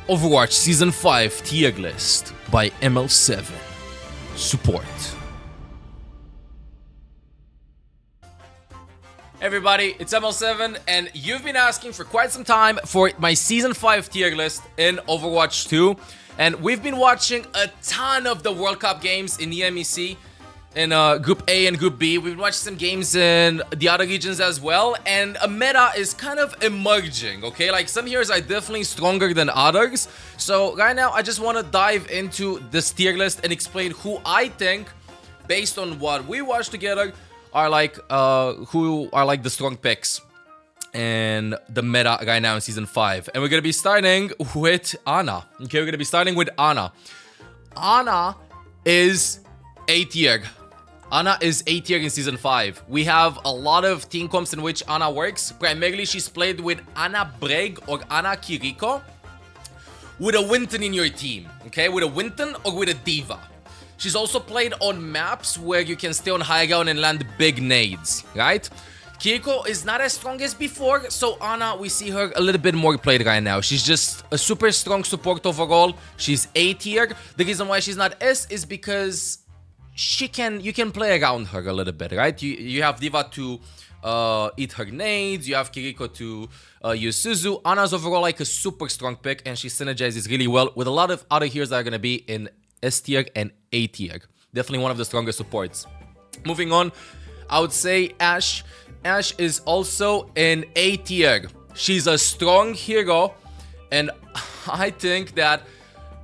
Overwatch Season 5 tier list by ML7. Support. Everybody, it's ML7, and you've been asking for quite some time for my Season 5 tier list in Overwatch 2. And we've been watching a ton of the World Cup games in the MEC, in Group A and Group B. We've watched some games in the other regions as well, and a meta is kind of emerging, okay? Like, some heroes are definitely stronger than others. So right now, I just want to dive into this tier list and explain who I think, based on what we watched together, are like, who are like the strong picks in the meta right now in Season 5. And we're gonna be starting with Ana. Okay, we're gonna be starting with Ana. Ana is A tier. Ana is A tier in Season 5. We have a lot of team comps in which Ana works. Primarily, she's played with Ana Brig or Ana Kiriko with a Winton in your team, okay? With a Winton or with a Diva. She's also played on maps where you can stay on high ground and land big nades, right? Kiriko is not as strong as before, so Ana, we see her a little bit more played right now. She's just a super strong support overall. She's A tier. The reason why she's not S is because you can play around her a little bit, right? You have Diva to eat her nades, you have Kiriko to use Suzu. Ana's overall like a super strong pick, and she synergizes really well with a lot of other heroes that are gonna be in S tier and A tier. Definitely one of the stronger supports. Moving on, I would say Ashe. Ashe is also in A tier. She's a strong hero, and I think that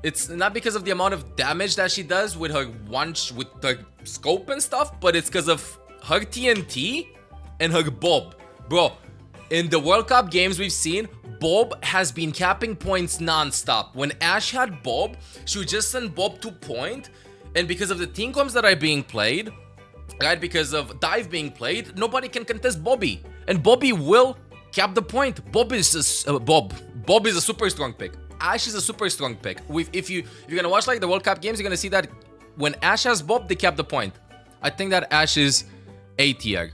it's not because of the amount of damage that she does with her with her scope and stuff, but it's because of her TNT and her Bob. Bro, in the World Cup games we've seen, Bob has been capping points non-stop. When Ashe had Bob, she would just send Bob to point, and because of the team comps that are being played, right, because of dive being played, nobody can contest Bobby, and Bobby will cap the point. Bob is a super strong pick. Ashe is a super strong pick. If you're gonna watch like the World Cup games, you're gonna see that when Ashe has Bob, they cap the point. I think that Ashe is A tier.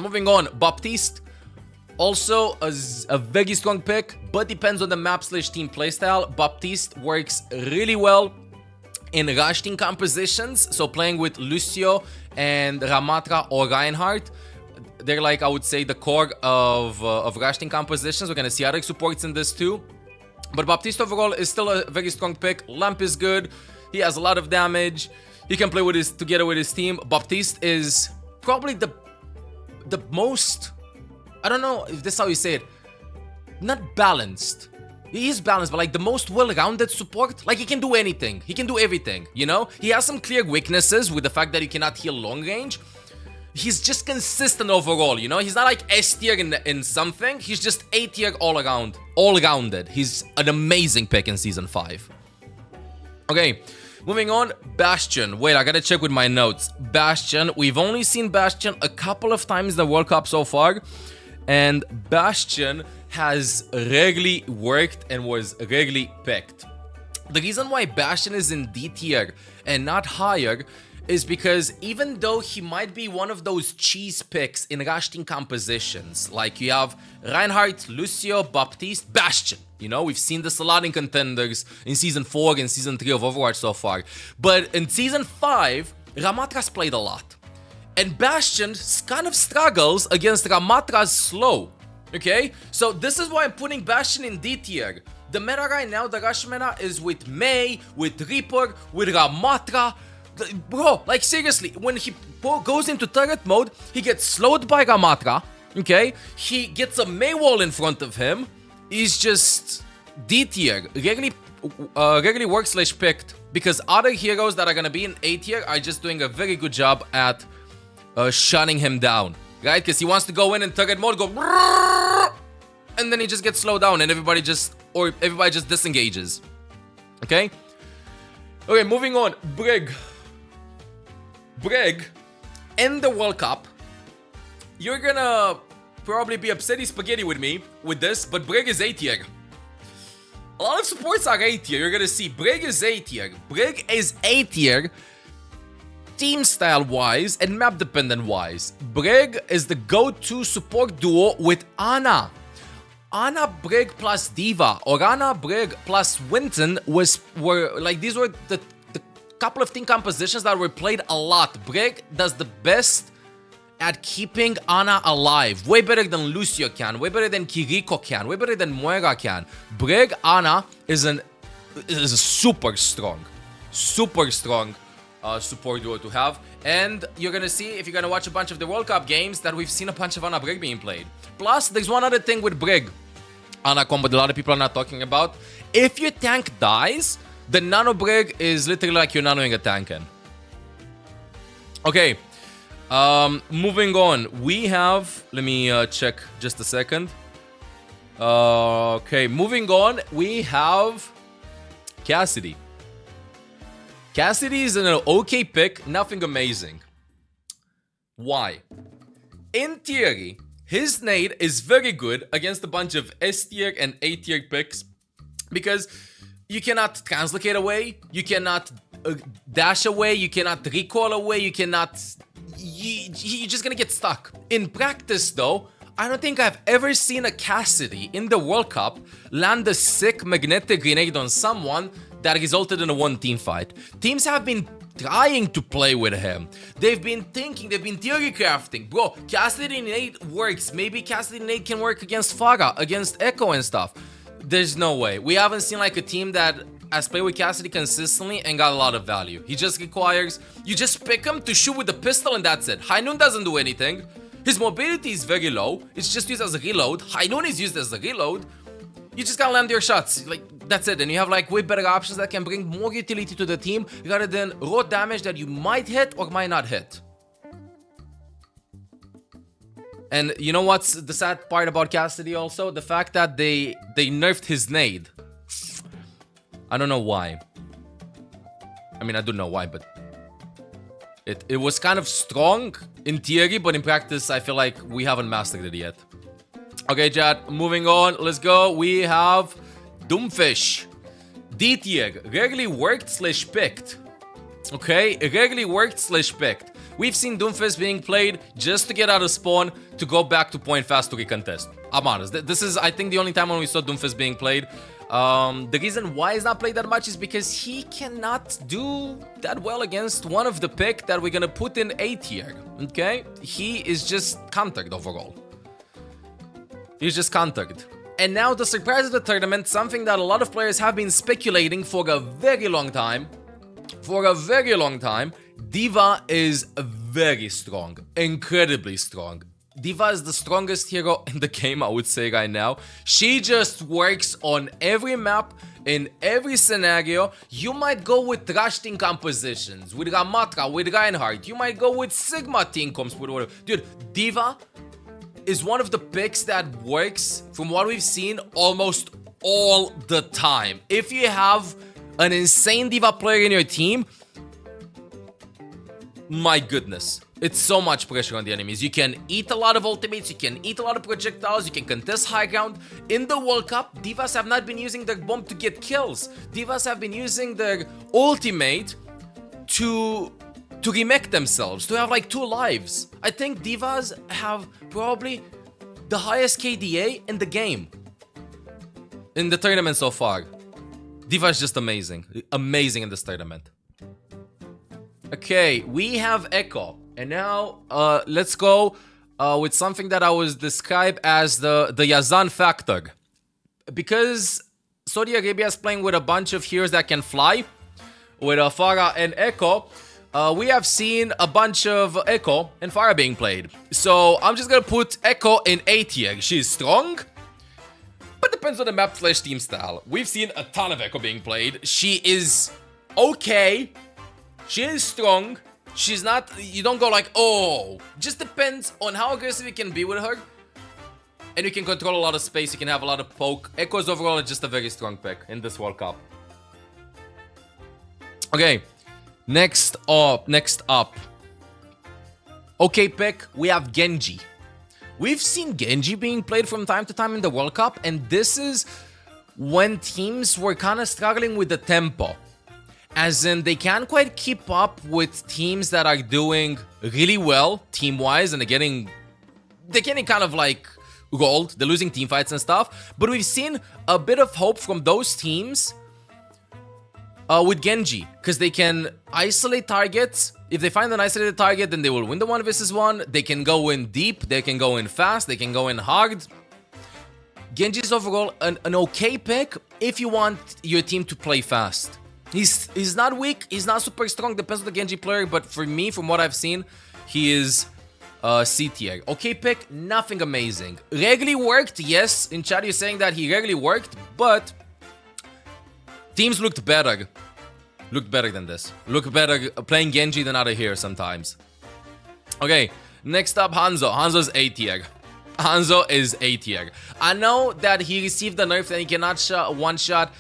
Moving on, Baptiste, also a very strong pick, but depends on the map/team playstyle. Baptiste works really well in rush team compositions, so playing with Lucio and Ramatra or Reinhardt, they're like, I would say, the core of rush team compositions. We're gonna see other supports in this too, but Baptiste overall is still a very strong pick. Lamp is good, he has a lot of damage, he can play with together with his team. Baptiste is probably the most, I don't know if this is how you say it, not balanced. He is balanced, but like the most well-rounded support. Like, he can do anything. He can do everything, you know? He has some clear weaknesses with the fact that he cannot heal long range. He's just consistent overall, you know? He's not like S tier in something. He's just A tier all around. All-rounded. He's an amazing pick in Season 5. Okay, moving on. Bastion. Wait, I gotta check with my notes. Bastion. We've only seen Bastion a couple of times in the World Cup so far. And Bastion has regularly worked and was regularly picked. The reason why Bastion is in D tier and not higher is because even though he might be one of those cheese picks in rush team compositions, like you have Reinhardt, Lucio, Baptiste, Bastion. You know, we've seen this a lot in contenders in Season 4 and Season 3 of Overwatch so far. But in Season 5, Ramatra's played a lot. And Bastion kind of struggles against Ramatra's slow. Okay? So this is why I'm putting Bastion in D tier. The meta right now, the rush meta, is with Mei, with Reaper, with Ramatra. Bro, like seriously, when he goes into turret mode, he gets slowed by Ramatra. Okay? He gets a Mei wall in front of him. He's just D tier. Regularly work/picked. Because other heroes that are gonna be in A tier are just doing a very good job at shutting him down, right? Because he wants to go in turret mode, go, and then he just gets slowed down, and everybody just disengages. Okay, moving on. Brig, in the World Cup, you're gonna probably be upsetty spaghetti with me with this, but Brig is A tier. A lot of supports are A tier. You're gonna see Brig is A tier. Brig is A tier team style wise and map dependent wise. Brig is the go-to support duo with Ana. Ana, Brig plus Diva or Ana, Brig plus Winton were like, these were the couple of team compositions that were played a lot. Brig does the best at keeping Ana alive. Way better than Lucio can, way better than Kiriko can, way better than Moira can. Brig, Ana is a super strong support duo to have. And you're gonna see, if you're gonna watch a bunch of the World Cup games, that we've seen a bunch of Ana Brig being played. Plus, there's one other thing with Brig Ana combo that a lot of people are not talking about. If your tank dies, the Nano Brig is literally like you're nanoing a tank in. Okay, moving on. We have, let me check just a second. Okay, moving on, we have Cassidy. Cassidy is an okay pick, nothing amazing. Why? In theory, his nade is very good against a bunch of S tier and A tier picks because you cannot translocate away, you cannot dash away, you cannot recoil away, you cannot... You're just gonna get stuck. In practice though, I don't think I've ever seen a Cassidy in the World Cup land a sick magnetic grenade on someone that resulted in a one team fight. Teams have been trying to play with him. They've been thinking, they've been theory crafting. Bro, Cassidy nade works. Maybe Cassidy nade can work against Farah, against Echo and stuff. There's no way. We haven't seen like a team that has played with Cassidy consistently and got a lot of value. He just requires, you just pick him to shoot with the pistol and that's it. High Noon doesn't do anything. His mobility is very low. It's just used as a reload. High Noon is used as a reload. You just gotta land your shots. Like, that's it. And you have like way better options that can bring more utility to the team rather than raw damage that you might hit or might not hit. And you know what's the sad part about Cassidy also? The fact that they nerfed his nade. I don't know why. I mean, I do know why, but it was kind of strong in theory, but in practice, I feel like we haven't mastered it yet. Okay, chat, moving on. Let's go. We have Doomfish. D tier. Rarely worked / picked. Okay, rarely worked / picked. We've seen Doomfist being played just to get out of spawn to go back to point fast to recontest. I'm honest. This is, I think, the only time when we saw Doomfist being played. The reason why he's not played that much is because he cannot do that well against one of the pick that we're gonna put in A tier. Okay? He is just countered overall. He's just countered. And now the surprise of the tournament, something that a lot of players have been speculating for a very long time. D.Va is very strong, incredibly strong. D.Va is the strongest hero in the game, I would say right now. She just works on every map, in every scenario. You might go with Rush team compositions, with Ramatra, with Reinhardt. You might go with Sigma team comps, with whatever. Dude, D.Va is one of the picks that works, from what we've seen, almost all the time. If you have an insane D.Va player in your team, my goodness, it's so much pressure on the enemies. You can eat a lot of ultimates, you can eat a lot of projectiles, you can contest high ground. In the World Cup, D.Vas have not been using their bomb to get kills. D.Vas have been using their ultimate to remake themselves, to have like 2 lives. I think D.Vas have probably the highest KDA in the game, in the tournament so far. D.Va is just amazing. Amazing in this tournament. Okay, we have Echo. And now, let's go with something that I was described as the Yazan factor. Because Saudi Arabia is playing with a bunch of heroes that can fly, with Farah and Echo, we have seen a bunch of Echo and Farah being played. So I'm just gonna put Echo in A tier. She's strong, but depends on the map / team style. We've seen a ton of Echo being played. She is okay. She is strong. She's not, you don't go like, oh. Just depends on how aggressive you can be with her. And you can control a lot of space, you can have a lot of poke. Echo is overall just a very strong pick in this World Cup. Okay, next up. Okay pick, we have Genji. We've seen Genji being played from time to time in the World Cup, and this is when teams were kind of struggling with the tempo. As in, they can't quite keep up with teams that are doing really well team-wise, and they're getting kind of like rolled. They're losing team fights and stuff. But we've seen a bit of hope from those teams with Genji, because they can isolate targets. If they find an isolated target, then they will win the 1v1. They can go in deep, they can go in fast, they can go in hard. Genji is overall an okay pick if you want your team to play fast. He's not weak, he's not super strong, depends on the Genji player, but for me, from what I've seen, he is C tier. Okay pick, nothing amazing. Regularly worked, yes, in chat you're saying that he regularly worked, but teams looked better. Looked better than this. Looked better playing Genji than other heroes sometimes. Okay, next up Hanzo. Hanzo's A tier. Hanzo is A tier. I know that he received the nerf and he cannot one-shot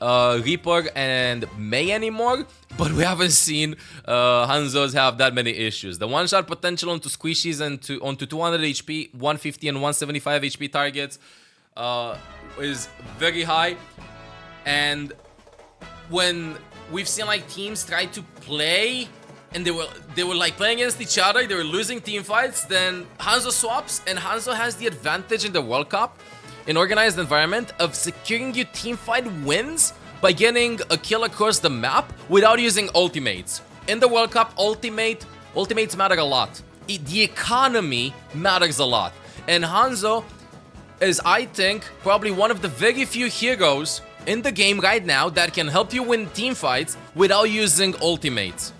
Reaper and Mei anymore, but we haven't seen Hanzo's have that many issues. The one-shot potential onto squishies and onto 200 HP, 150 and 175 HP targets is very high. And when we've seen like teams try to play and they were like playing against each other, they were losing team fights, then Hanzo swaps, and Hanzo has the advantage in the World Cup, in organized environment, of securing your team fight wins by getting a kill across the map without using ultimates. In the World Cup, ultimates matter a lot. The economy matters a lot. And Hanzo is, I think, probably one of the very few heroes in the game right now that can help you win team fights without using ultimates.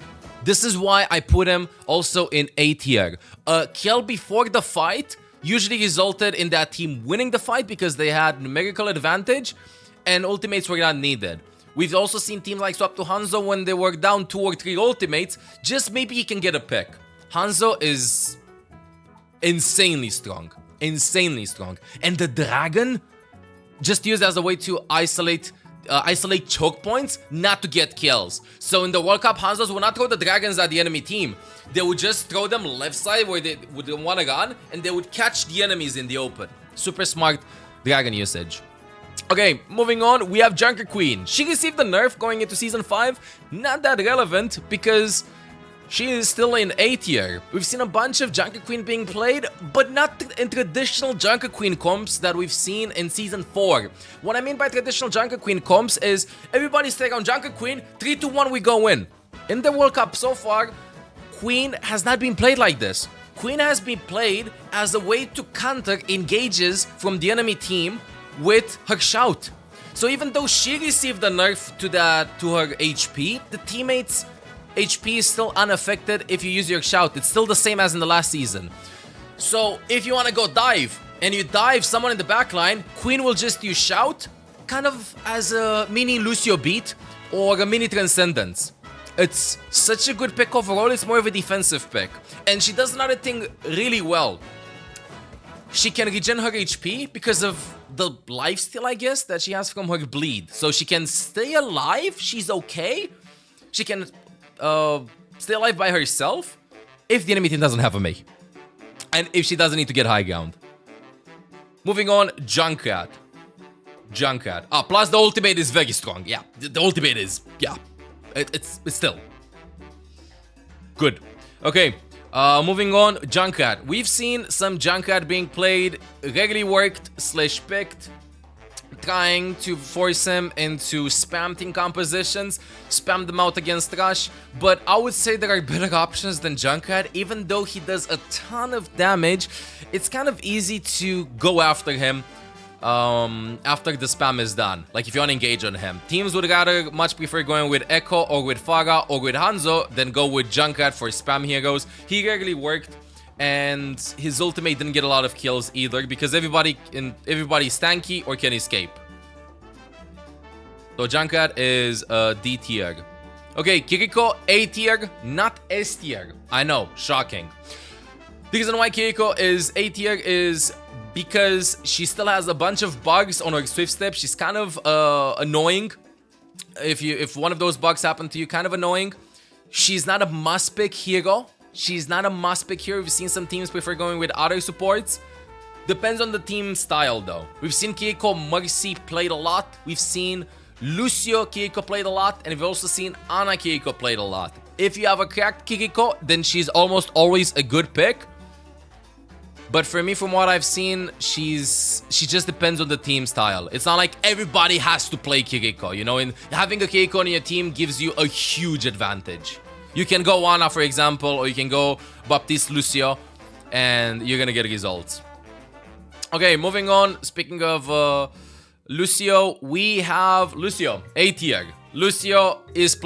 This is why I put him also in A tier. A kill before the fight usually resulted in that team winning the fight because they had numerical advantage and ultimates were not needed. We've also seen teams like swap to Hanzo when they were down 2 or 3 ultimates, just maybe he can get a pick. Hanzo is insanely strong. Insanely strong. And the dragon, just used as a way to isolate choke points, not to get kills. So in the World Cup, Hanzos will not throw the dragons at the enemy team. They would just throw them left side where they would want to run, and they would catch the enemies in the open. Super smart dragon usage. Okay, moving on, we have Junker Queen. She received the nerf going into Season 5. Not that relevant, because she is still in A tier. We've seen a bunch of Junker Queen being played, but not in traditional Junker Queen comps that we've seen in Season 4. What I mean by traditional Junker Queen comps is everybody stay on Junker Queen, 3, 2, 1, we go in. In the World Cup so far, Queen has not been played like this. Queen has been played as a way to counter engages from the enemy team with her shout. So even though she received the nerf to her HP, the teammates' HP is still unaffected if you use your shout. It's still the same as in the last season. So if you want to go dive, and you dive someone in the backline, Queen will just use shout, kind of as a mini Lucio beat, or a mini Transcendence. It's such a good pick overall, it's more of a defensive pick. And she does another thing really well. She can regen her HP because of the lifesteal, I guess, that she has from her bleed. So she can stay alive, she's okay. She can stay alive by herself if the enemy team doesn't have a Mei. And if she doesn't need to get high ground. Moving on, Junkrat. Ah, plus the ultimate is very strong. Yeah, the ultimate is, yeah, it's still good. Okay, moving on, Junkrat. We've seen some Junkrat being played, regularly worked / picked, trying to force him into spam team compositions, spam them out against Rush, but I would say there are better options than Junkrat. Even though he does a ton of damage, it's kind of easy to go after him after the spam is done. Like if you want to engage on him. Teams would rather much prefer going with Echo or with Farah or with Hanzo than go with Junkrat for spam heroes. He regularly worked, and his ultimate didn't get a lot of kills either because everybody's tanky or can escape. So Junkrat is D tier. Okay, Kiriko A tier, not S tier. I know, shocking. The reason why Kiriko is A tier is because she still has a bunch of bugs on her swift step. She's kind of annoying. If one of those bugs happen to you, kind of annoying. She's not a must pick hero. She's not a must pick hero. We've seen some teams prefer going with other supports. Depends on the team style though. We've seen Kiriko Mercy played a lot. We've seen Lucio Kiriko played a lot. And we've also seen Ana Kiriko played a lot. If you have a cracked Kiriko, then she's almost always a good pick. But for me, from what I've seen, she just depends on the team style. It's not like everybody has to play Kiriko, you know? And having a Kiriko on your team gives you a huge advantage. You can go Ana, for example, or you can go Baptiste Lucio, and you're gonna get results. Okay, moving on. Speaking of Lucio, we have Lucio, A tier. Lucio is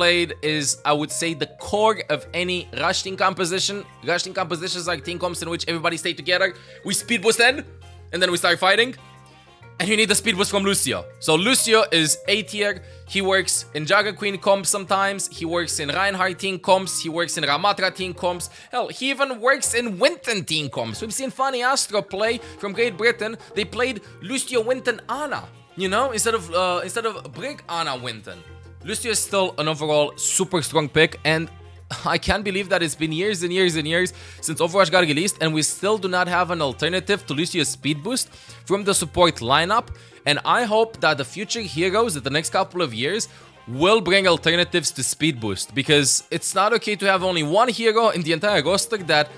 I would say, the core of any rush team composition. Rush team compositions are team comps in which everybody stay together. We speed boost in, and then we start fighting. And you need the speed boost from Lucio. So Lucio is A tier. He works in Jagger Queen comps sometimes. He works in Reinhardt team comps. He works in Ramatra team comps. Hell, he even works in Winton team comps. We've seen Fanny Astro play from Great Britain. They played Lucio Winton Ana, you know, instead of Brig Ana Winton. Lucio is still an overall super strong pick, and I can't believe that it's been years and years and years since Overwatch got released, and we still do not have an alternative to Lucio's speed boost from the support lineup. And I hope that the future heroes in the next couple of years will bring alternatives to speed boost, because it's not okay to have only one hero in the entire roster that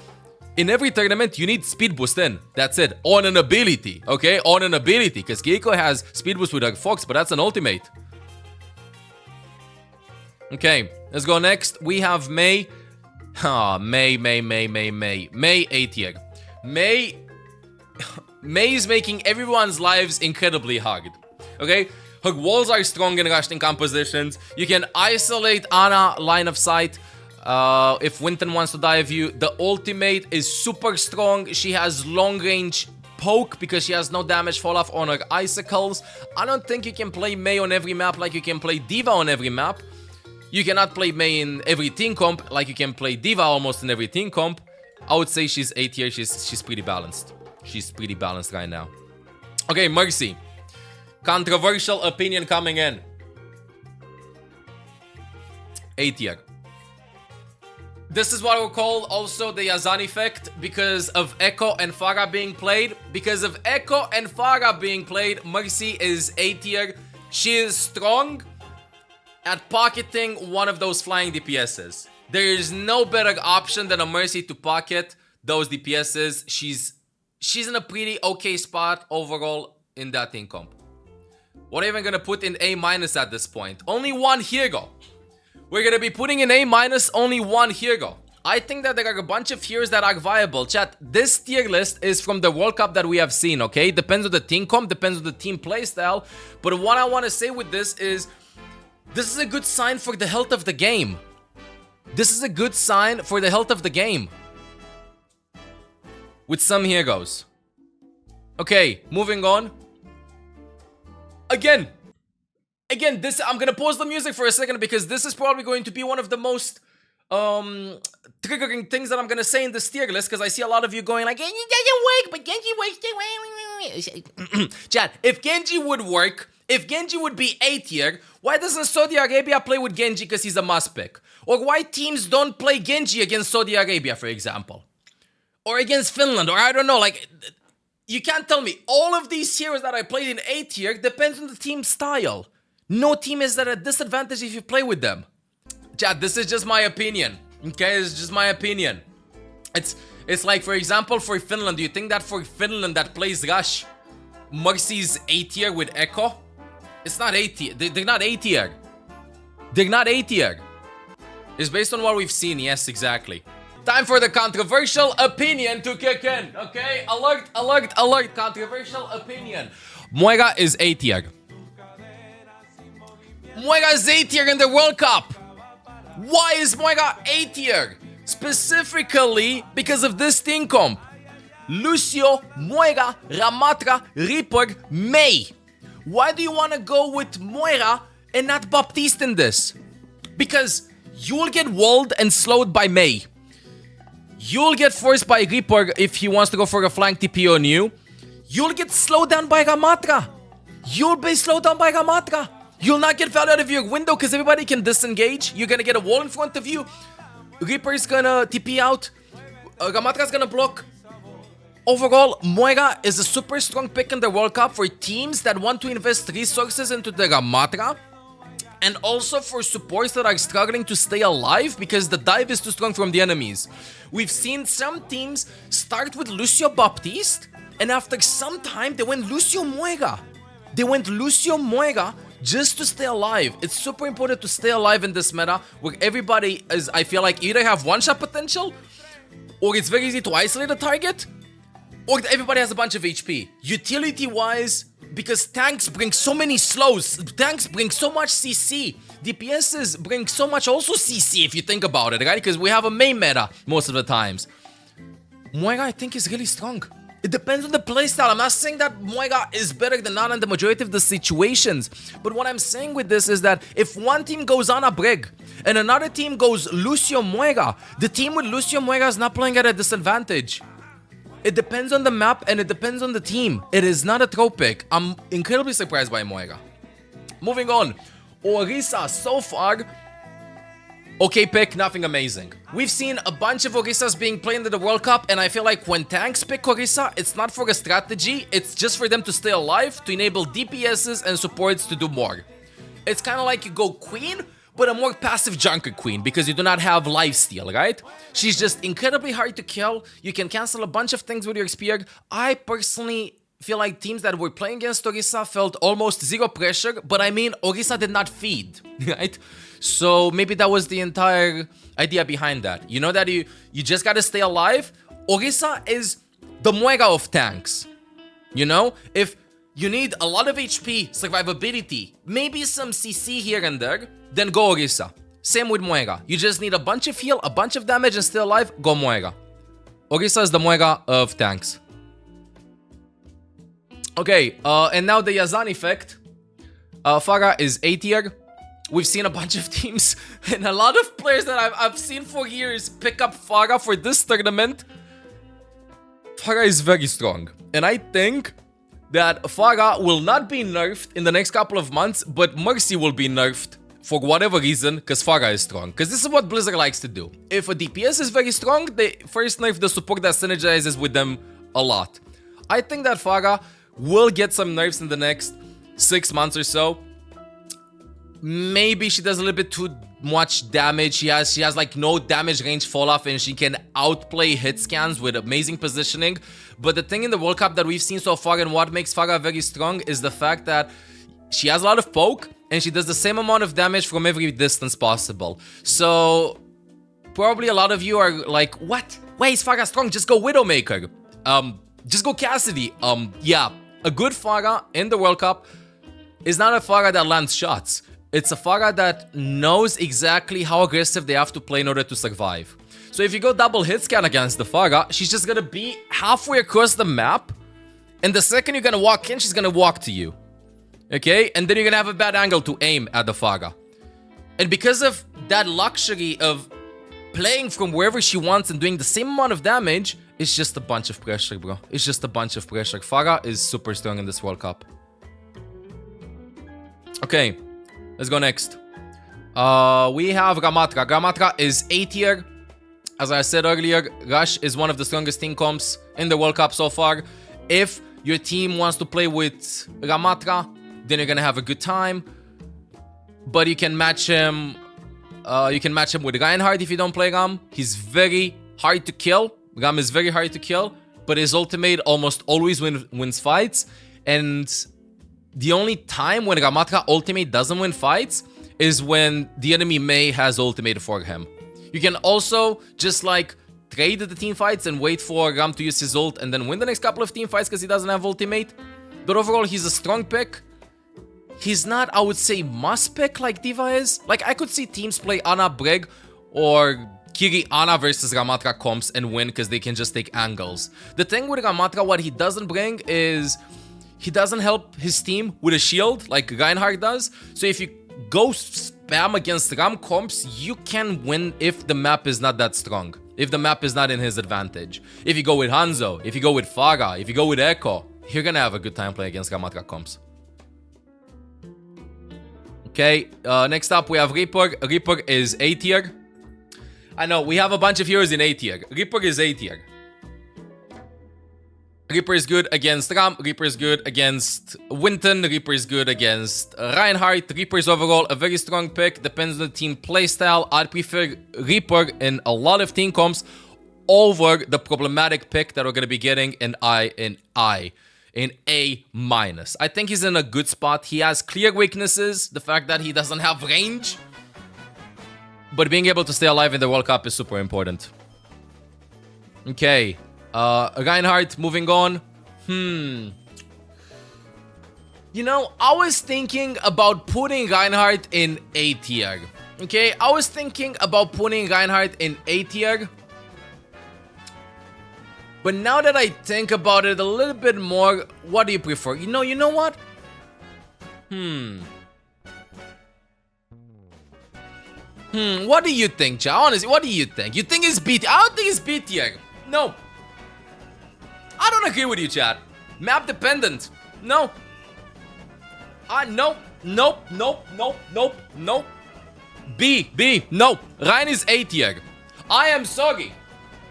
in every tournament you need speed boost in. That's it. On an ability, okay? On an ability, because Keiko has speed boost with her Fox, but that's an ultimate. Okay, let's go next. We have Mei. Mei A tier. Mei is making everyone's lives incredibly hard. Okay? Her walls are strong in rushing compositions. You can isolate Ana line of sight if Winton wants to dive you. The ultimate is super strong. She has long range poke because she has no damage fall off on her icicles. I don't think you can play Mei on every map like you can play Diva on every map. You cannot play Mei in every team comp like you can play Diva almost in every team comp. I would say she's A tier. She's pretty balanced. She's pretty balanced right now. Okay, Mercy. Controversial opinion coming in. A tier. This is what we call also the Yazan effect because of Echo and Pharah being played. Because of Echo and Pharah being played, Mercy is A tier. She is strong at pocketing one of those flying DPSs. There is no better option than a Mercy to pocket those DPSs. She's in a pretty okay spot overall in that team comp. What are we gonna put in A- at this point? Only one hero. We're gonna be putting in A-, only one hero. I think that there are a bunch of heroes that are viable. Chat, this tier list is from the World Cup that we have seen, okay? Depends on the team comp, depends on the team playstyle. But what I want to say with this is a good sign for the health of the game. This is a good sign for the health of the game. With some heroes. Okay, moving on. Again, this I'm gonna pause the music for a second because this is probably going to be one of the most triggering things that I'm gonna say in this tier list, because I see a lot of you going like, it doesn't work, but Genji works. Chat, if Genji would work, if Genji would be A tier, why doesn't Saudi Arabia play with Genji because he's a must pick? Or why teams don't play Genji against Saudi Arabia, for example? Or against Finland, or I don't know, like, you can't tell me all of these heroes that I played in A tier depends on the team style. No team is at a disadvantage if you play with them. Chat, this is just my opinion, okay? It's just my opinion. It's like, for example, for Finland, do you think that for Finland that plays Rush, Mercy's A tier with Echo? It's not A tier. They're not A tier. They're not A tier. It's based on what we've seen, yes, exactly. Time for the controversial opinion to kick in, okay? Alert, alert, alert, controversial opinion. Moira is A tier. Moira is A tier in the World Cup. Why is Moira A tier? Specifically because of this team comp. Lucio, Moira, Ramatra, Reaper, Mei. Why do you want to go with Moira and not Baptiste in this? Because you'll get walled and slowed by Mei. You'll get forced by Reaper if he wants to go for a flank TP on you. You'll get slowed down by Ramatra. You'll be slowed down by Ramatra. You'll not get value out of your window because everybody can disengage. You're gonna get a wall in front of you. Reaper's gonna TP out. Ramatra's gonna block. Overall, Moira is a super strong pick in the World Cup for teams that want to invest resources into the Ramatra. and also for supports that are struggling to stay alive because the dive is too strong from the enemies. We've seen some teams start with Lucio Baptiste, and after some time they went Lucio Muega. They went Lucio Muega just to stay alive. It's super important to stay alive in this meta where everybody is, I feel like, either have one-shot potential, or it's very easy to isolate a target, or everybody has a bunch of HP. Utility-wise, because tanks bring so many slows, tanks bring so much CC, DPSs bring so much also CC if you think about it, right? Because we have a main meta most of the times. Muega, I think, is really strong. It depends on the playstyle. I'm not saying that Muega is better than Ana in the majority of the situations. But what I'm saying with this is that if one team goes Ana Brig and another team goes Lucio Muega, the team with Lucio Muega is not playing at a disadvantage. It depends on the map and it depends on the team. It is not a throw pick. I'm incredibly surprised by Muega. Moving on. Orisa so far, okay pick, nothing amazing. We've seen a bunch of Orisas being played in the World Cup, and I feel like when tanks pick Orisa, it's not for a strategy, it's just for them to stay alive, to enable DPSs and supports to do more. It's kind of like you go Queen, but a more passive junker Queen, because you do not have lifesteal, right? She's just incredibly hard to kill, you can cancel a bunch of things with your spear. I personally feel like teams that were playing against Orisa felt almost zero pressure, but I mean, Orisa did not feed, right? So maybe that was the entire idea behind that. You know that you just gotta stay alive. Orisa is the Muega of tanks. You know? If you need a lot of HP, survivability, maybe some CC here and there, then go Orisa. Same with Muega. You just need a bunch of heal, a bunch of damage and stay alive, go Muega. Orisa is the Muega of tanks. Okay, and now the Yazan effect. Farah is A tier. We've seen a bunch of teams and a lot of players that I've seen for years pick up Farah for this tournament. Farah is very strong. And I think that Farah will not be nerfed in the next couple of months, but Mercy will be nerfed for whatever reason, because Farah is strong. Because this is what Blizzard likes to do. If a DPS is very strong, they first nerf the support that synergizes with them a lot. I think that Farah will get some nerfs in the next 6 months or so. Maybe she does a little bit too much damage. She has like no damage range fall off, and she can outplay hit scans with amazing positioning. But the thing in the World Cup that we've seen so far and what makes Farah very strong is the fact that she has a lot of poke and she does the same amount of damage from every distance possible. So probably a lot of you are like, what? Why is Farah strong? Just go Widowmaker. Just go Cassidy. Yeah, a good Farah in the World Cup is not a Farah that lands shots. It's a Farah that knows exactly how aggressive they have to play in order to survive. So if you go double hit scan against the Farah, she's just gonna be halfway across the map, and the second you're gonna walk in, she's gonna walk to you. Okay? And then you're gonna have a bad angle to aim at the Farah. And because of that luxury of playing from wherever she wants and doing the same amount of damage, it's just a bunch of pressure, bro. It's just a bunch of pressure. Farah is super strong in this World Cup. Okay. Let's go next. We have Ramatra. Ramatra is A tier. As I said earlier, Rush is one of the strongest team comps in the World Cup so far. If your team wants to play with Ramatra, then you're gonna have a good time. But you can match him. You can match him with Reinhardt if you don't play Ram. He's very hard to kill. Ram is very hard to kill, but his ultimate almost always wins fights. And the only time when Ramatra ultimate doesn't win fights is when the enemy Mei has ultimate for him. You can also just like trade the team fights and wait for Ram to use his ult and then win the next couple of team fights because he doesn't have ultimate. But overall, he's a strong pick. He's not, I would say, must pick like D.Va is. Like, I could see teams play Ana Brig or Kiri Ana versus Ramatra comps and win because they can just take angles. The thing with Ramatra, what he doesn't bring is he doesn't help his team with a shield like Reinhardt does. So if you go spam against Ram comps, you can win if the map is not that strong. If the map is not in his advantage. If you go with Hanzo, if you go with Farah, if you go with Echo, you're gonna have a good time playing against Ramatra comps. Okay, next up we have Reaper. Reaper is A tier. I know, we have a bunch of heroes in A tier. Reaper is A tier. Reaper is good against Ram, Reaper is good against Winton, Reaper is good against Reinhardt. Reaper is overall a very strong pick, depends on the team playstyle. I'd prefer Reaper in a lot of team comps over the problematic pick that we're going to be getting in A-. I think he's in a good spot. He has clear weaknesses, the fact that he doesn't have range. But being able to stay alive in the World Cup is super important. Okay. Reinhardt, moving on. You know, I was thinking about putting Reinhardt in A tier. Okay, I was thinking about putting Reinhardt in A tier. But now that I think about it a little bit more, what do you prefer? You know what? What do you think, chat? Honestly, what do you think? You think it's B tier? I don't think it's B tier. No. I don't agree with you, chat. Map dependent. No. Nope. B. No. Ryan is A tier. I am sorry.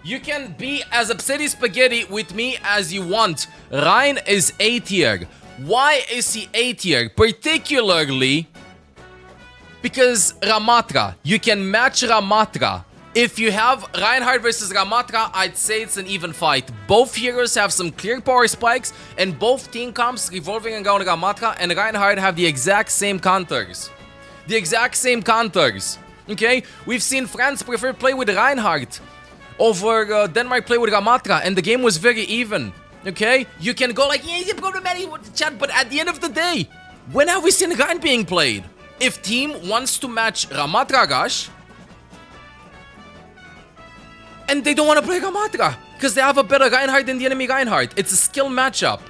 You can be as upsetty spaghetti with me as you want. Ryan is A tier. Why is he A tier? Particularly because Ramatra. You can match Ramatra. If you have Reinhardt versus Ramatra, I'd say it's an even fight. Both heroes have some clear power spikes, and both team comps revolving around Ramatra and Reinhardt have the exact same counters. Okay? We've seen France prefer play with Reinhardt over Denmark play with Ramatra, and the game was very even. Okay? You can go like, yeah, you're problematic with the chat, but at the end of the day, when have we seen Rein being played? If team wants to match Ramatra Rush, and they don't want to play Ramatra because they have a better Reinhardt than the enemy Reinhardt. It's a skill matchup.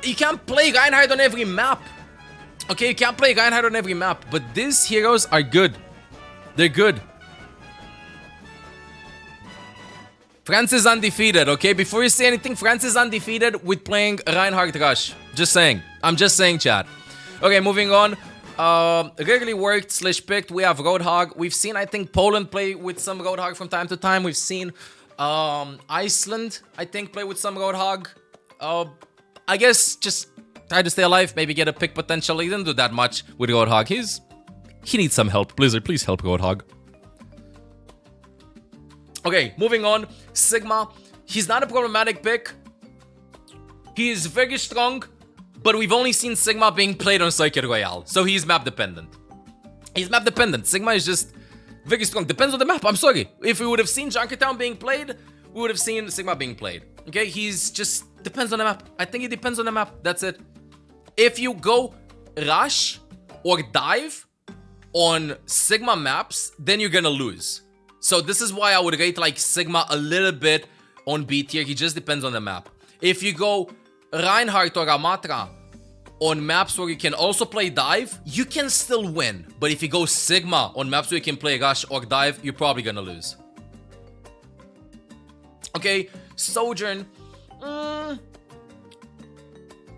You can't play Reinhardt on every map. Okay, you can't play Reinhardt on every map. But these heroes are good. They're good. France is undefeated, okay? Before you say anything, France is undefeated with playing Reinhardt Rush. Just saying. I'm just saying, chat. Okay, moving on. Rarely worked / picked. We have Roadhog. We've seen, I think, Poland play with some Roadhog from time to time. We've seen Iceland, I think, play with some Roadhog. I guess just try to stay alive, maybe get a pick potential. He didn't do that much with Roadhog. He needs some help. Blizzard, please help Roadhog. Okay, moving on. Sigma. He's not a problematic pick. He is very strong. But we've only seen Sigma being played on Circuit Royale, so he's map dependent. Sigma is just very strong. Depends on the map, I'm sorry. If we would have seen Junkertown being played, we would have seen Sigma being played. Okay, he's just... depends on the map. I think it depends on the map, that's it. If you go Rush or Dive on Sigma maps, then you're gonna lose. So this is why I would rate like Sigma a little bit on B tier. He just depends on the map. If you go Reinhardt or Ramatra on maps where you can also play Dive, you can still win. But if you go Sigma on maps where you can play Rush or Dive, you're probably gonna lose. Okay, Sojourn.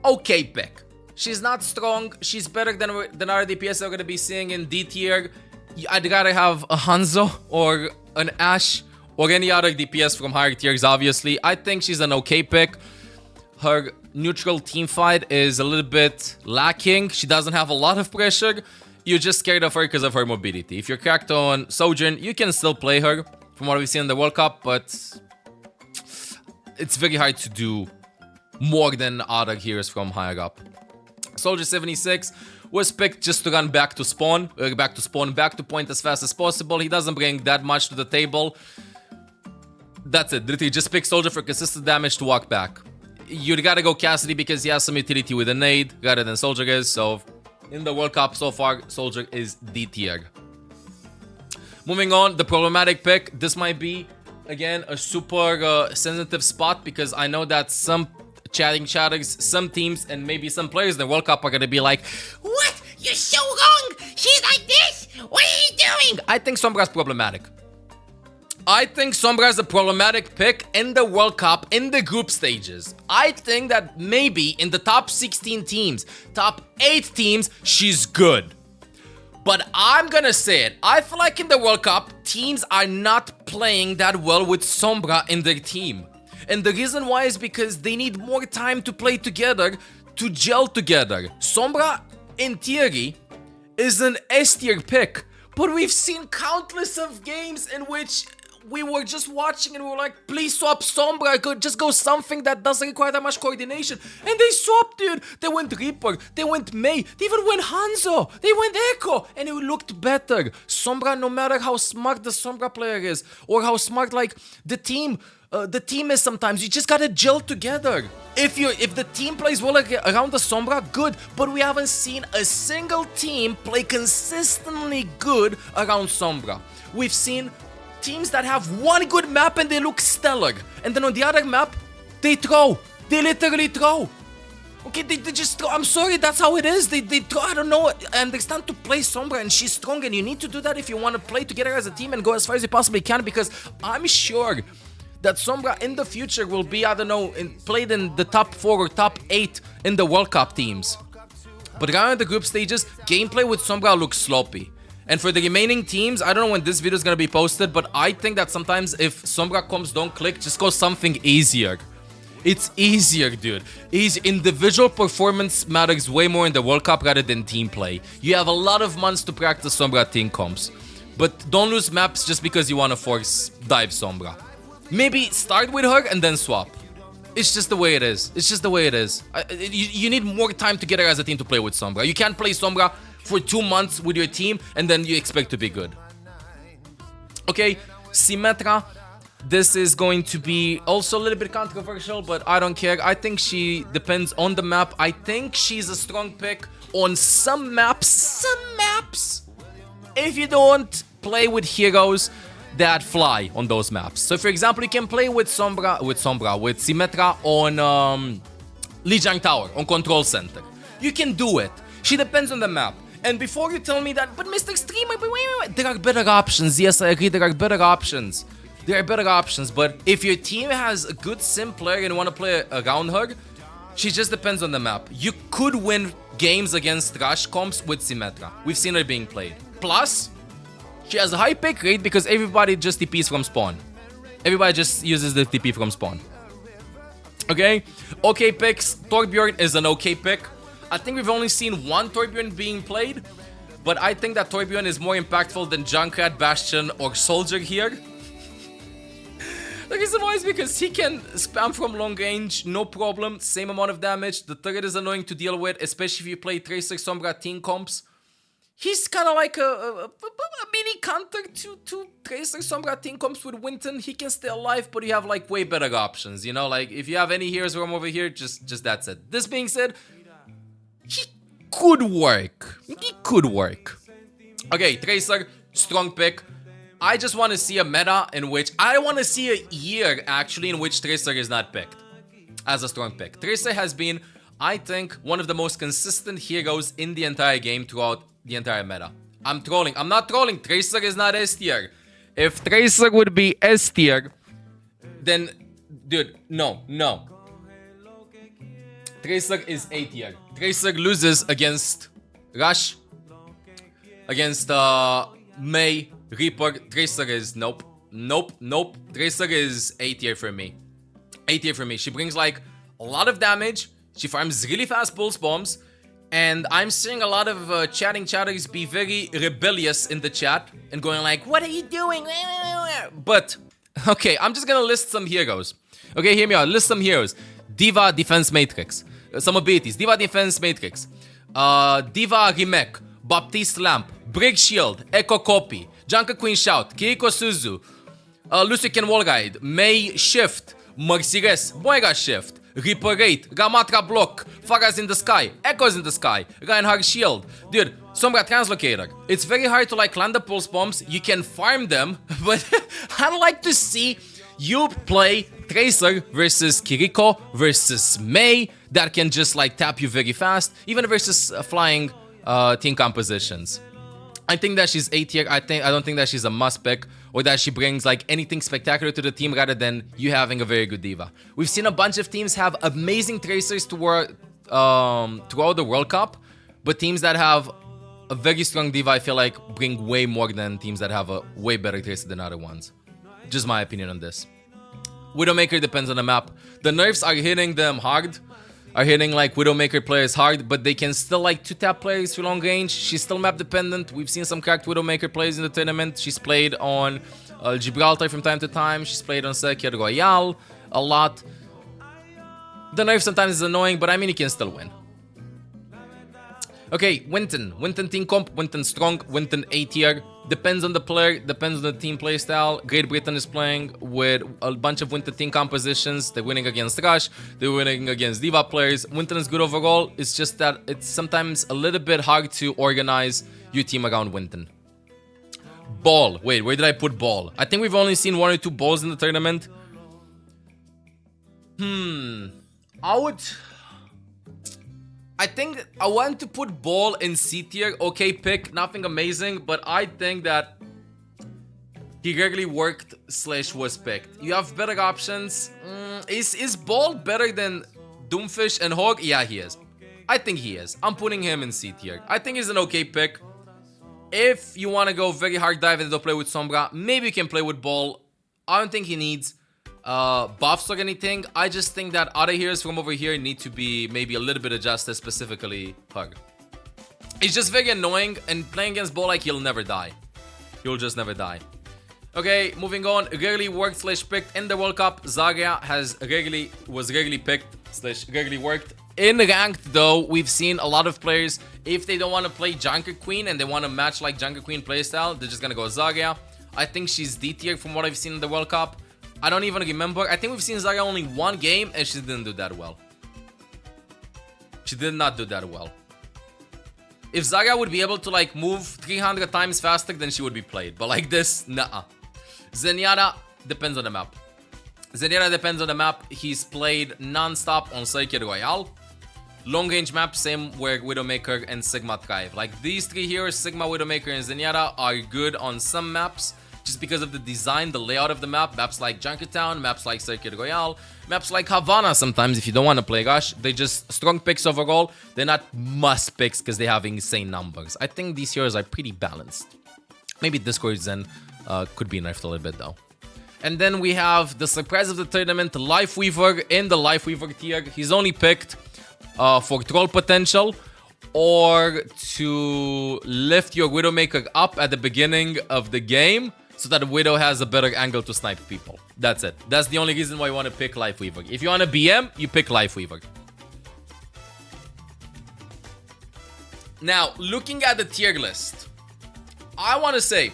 Okay pick. She's not strong. She's better than our DPS we're gonna be seeing in D tier. I'd rather have a Hanzo or an Ashe or any other DPS from higher tiers, obviously. I think she's an okay pick. Her neutral team fight is a little bit lacking. She doesn't have a lot of pressure. You're just scared of her because of her mobility. If you're cracked on Sojourn, you can still play her from what we've seen in the World Cup, but it's very hard to do more than other heroes from higher up. Soldier 76 was picked just to run back to spawn, back to point as fast as possible. He doesn't bring that much to the table. That's it. Literally just pick Soldier for consistent damage to walk back. You gotta go Cassidy because he has some utility with a nade rather than Soldier is. So in the World Cup so far, Soldier is D tier. Moving on, the problematic pick. This might be, again, a super sensitive spot because I know that some chatters, some teams, and maybe some players in the World Cup are gonna be like, "What? You're so wrong! She's like this! What are you doing?" I think Sombra's problematic. I think Sombra is a problematic pick in the World Cup in the group stages. I think that maybe in the top 16 teams, top 8 teams, she's good. But I'm gonna say it, I feel like in the World Cup, teams are not playing that well with Sombra in their team. And the reason why is because they need more time to play together, to gel together. Sombra, in theory, is an S tier pick, but we've seen countless of games in which we were just watching and we were like, please swap Sombra, just go something that doesn't require that much coordination. And they swapped, dude. They went Reaper, they went Mei, they even went Hanzo, they went Echo, and it looked better. Sombra, no matter how smart the Sombra player is, or how smart like the team is sometimes, you just gotta gel together. If the team plays well around the Sombra, good, but we haven't seen a single team play consistently good around Sombra. We've seen teams that have one good map and they look stellar, and then on the other map, they literally throw. Okay, they just throw. I'm sorry, that's how it is. They throw. I don't know. I understand to play Sombra and she's strong, and you need to do that if you want to play together as a team and go as far as you possibly can, because I'm sure that Sombra in the future will be, I don't know, played in the top 4 or top 8 in the World Cup teams. But around the group stages, gameplay with Sombra looks sloppy. And for the remaining teams, I don't know when this video is gonna be posted, but I think that sometimes if Sombra comps don't click, just go something easier. It's easier, dude. Individual performance matters way more in the World Cup rather than team play. You have a lot of months to practice Sombra team comps. But don't lose maps just because you want to force dive Sombra. Maybe start with her and then swap. It's just the way it is. It's just the way it is. You need more time together as a team to play with Sombra. You can't play Sombra for 2 months with your team and then you expect to be good. Okay, Symmetra. This is going to be also a little bit controversial, but I don't care. I think she depends on the map. I think she's a strong pick on some maps. If you don't play with heroes that fly on those maps. So for example, you can play with Symmetra on Lijiang Tower, on Control Center. You can do it. She depends on the map. And before you tell me that, but Mr. Streamer, wait, there are better options. Yes, I agree, there are better options. There are better options, but if your team has a good sim player and want to play around her, she just depends on the map. You could win games against Rush comps with Symmetra. We've seen her being played. Plus, she has a high pick rate because everybody just TPs from spawn. Everybody just uses the TP from spawn. Okay picks. Torbjorn is an okay pick. I think we've only seen one Torbjorn being played, but I think that Torbjorn is more impactful than Junkrat, Bastion, or Soldier here. The reason why is because he can spam from long range, no problem, same amount of damage. The turret is annoying to deal with, especially if you play Tracer, Sombra, team comps. He's kind of like a mini counter to Tracer, Sombra, team comps with Winton. He can stay alive, but you have like way better options, you know? Like if you have any heroes from over here, just that's it. This being said, he could work. Okay, Tracer, strong pick. I just want to see a meta in which... I want to see a year, actually, in which Tracer is not picked as a strong pick. Tracer has been, I think, one of the most consistent heroes in the entire game throughout the entire meta. I'm trolling. I'm not trolling. Tracer is not S tier. If Tracer would be S tier, then... Dude, no. Tracer is A tier. Tracer loses against Rush, against Mei, Reaper. Tracer is nope. Tracer is A tier for me. She brings like a lot of damage. She farms really fast pulse bombs. And I'm seeing a lot of chatting chatters be very rebellious in the chat and going like, what are you doing? But, okay, I'm just gonna list some heroes. Okay, hear me out. List some heroes. Diva Defense Matrix. Some abilities. Diva Defense Matrix. Diva Remake. Baptiste Lamp. Brig Shield. Echo Copy. Junker Queen Shout. Kiriko Suzu. Lucican Wall Ride. Mei Shift. Merciless. Moira Shift. Reaper Rate. Ramatra Block. Faras in the Sky. Echoes in the Sky. Reinhardt Shield. Dude, Sombra Translocator. It's very hard to like land the pulse bombs. You can farm them, but I'd like to see you play Tracer versus Kiriko versus Mei that can just like tap you very fast, even versus flying team compositions. I think that she's A tier. I don't think that she's a must pick or that she brings like anything spectacular to the team rather than you having a very good diva. We've seen a bunch of teams have amazing Tracers throughout the World Cup, but teams that have a very strong diva, I feel like, bring way more than teams that have a way better Tracer than other ones. Just my opinion on this. Widowmaker depends on the map. The nerfs are hitting them hard. Are hitting like Widowmaker players hard, but they can still like 2-tap players for long range. She's still map dependent. We've seen some cracked Widowmaker players in the tournament. She's played on Gibraltar from time to time. She's played on Circuit Royale a lot. The nerf sometimes is annoying, but I mean, you can still win. Okay, Winton. Winton team comp, Winton strong, Winton A tier. Depends on the player, depends on the team playstyle. Great Britain is playing with a bunch of Winton team compositions. They're winning against Rush, they're winning against Diva players. Winton is good overall, it's just that it's sometimes a little bit hard to organize your team around Winton. Ball. Wait, where did I put Ball? I think we've only seen 1 or 2 balls in the tournament. I think I want to put Ball in C tier. Okay pick, nothing amazing, but I think that he rarely worked / was picked. You have better options. Is Ball better than Doomfish and Hog? Yeah, he is. I think he is. I'm putting him in C tier. I think he's an okay pick. If you want to go very hard dive and don't play with Sombra, maybe you can play with Ball. I don't think he needs buffs or anything. I just think that other heroes from over here need to be maybe a little bit adjusted, specifically Hug. It's just very annoying, and playing against Ball, like, you'll never die. You'll just never die. Okay, moving on. Rarely worked / picked in the World Cup. Zarya was rarely picked / rarely worked. In ranked though, we've seen a lot of players, if they don't want to play Junker Queen and they want to match like Junker Queen playstyle, they're just gonna go Zarya. I think she's D tier from what I've seen in the World Cup. I don't even remember. I think we've seen Zarya only 1 game and she didn't do that well. She did not do that well. If Zarya would be able to like move 300 times faster, then she would be played. But like this, nah. Zenyatta depends on the map. Zenyatta depends on the map. He's played non-stop on Circuit Royale. Long range map, same where Widowmaker and Sigma thrive. Like these 3 heroes, Sigma, Widowmaker, and Zenyatta, are good on some maps. Just because of the design, the layout of the map. Maps like Junkertown, maps like Circuit Royale, maps like Havana sometimes if you don't want to play Rush. They're just strong picks overall. They're not must picks because they have insane numbers. I think these heroes are pretty balanced. Maybe Discord Zen could be nerfed a little bit though. And then we have the surprise of the tournament, Lifeweaver in the Lifeweaver tier. He's only picked for troll potential or to lift your Widowmaker up at the beginning of the game, so that Widow has a better angle to snipe people. That's it. That's the only reason why you want to pick Lifeweaver. If you want a BM, you pick Lifeweaver. Now, looking at the tier list, I want to say,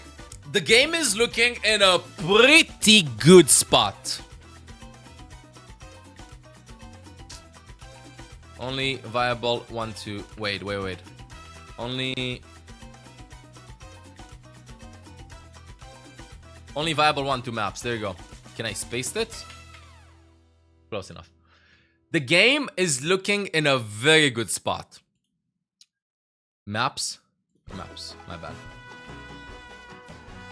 the game is looking in a pretty good spot. Only viable 1, 2... Wait. Only viable 1, 2 maps. There you go. Can I space it? Close enough. The game is looking in a very good spot. Maps. My bad.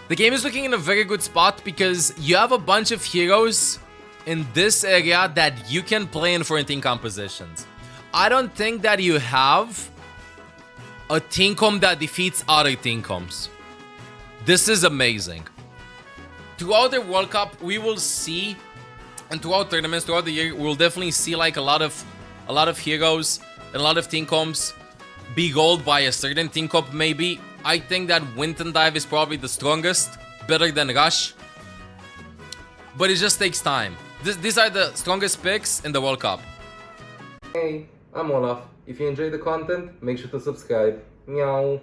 The game is looking in a very good spot because you have a bunch of heroes in this area that you can play in for team compositions. I don't think that you have a team comp that defeats other team comps. This is amazing. Throughout the World Cup, we will see, and throughout tournaments, throughout the year, we'll definitely see like a lot of heroes and a lot of team comps be gold by a certain team comp. Maybe I think that Winton Dive is probably the strongest, better than Rush, but it just takes time. These are the strongest picks in the World Cup. Hey, I'm Olaf. If you enjoyed the content, make sure to subscribe. Meow.